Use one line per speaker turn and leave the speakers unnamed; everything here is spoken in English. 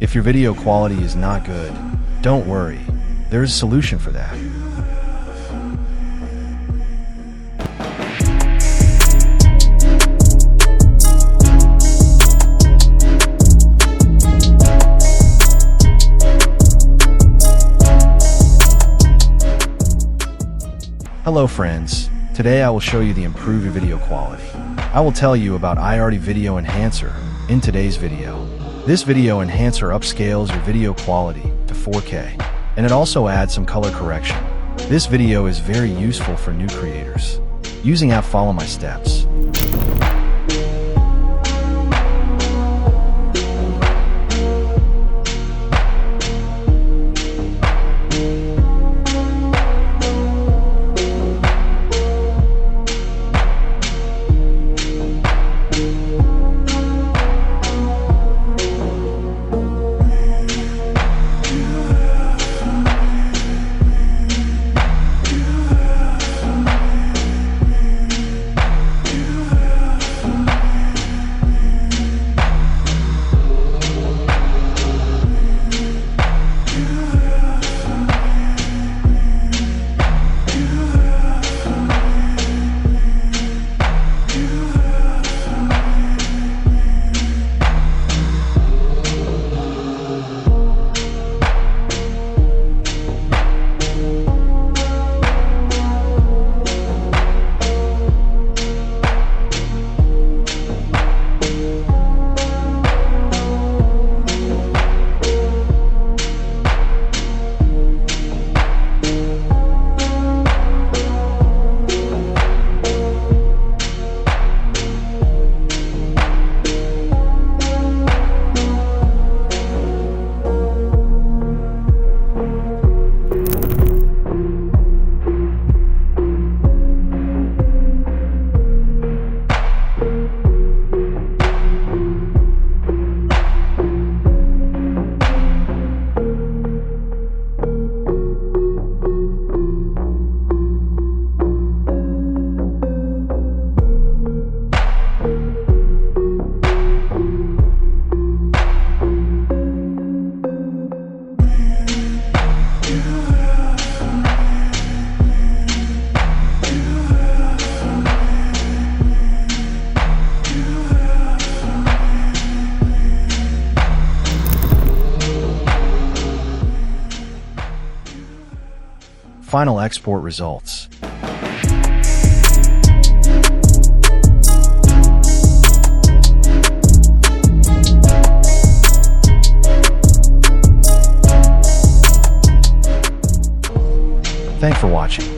If your video quality is not good, don't worry. There is a solution for that. Hello friends, today I will show you the improved your video quality. I will tell you about iReady Video Enhancer in today's video. This video enhancer upscales your video quality to 4K, and it also adds some color correction. This video is very useful for new creators. Using app, follow my steps. Final export results. Thanks for watching.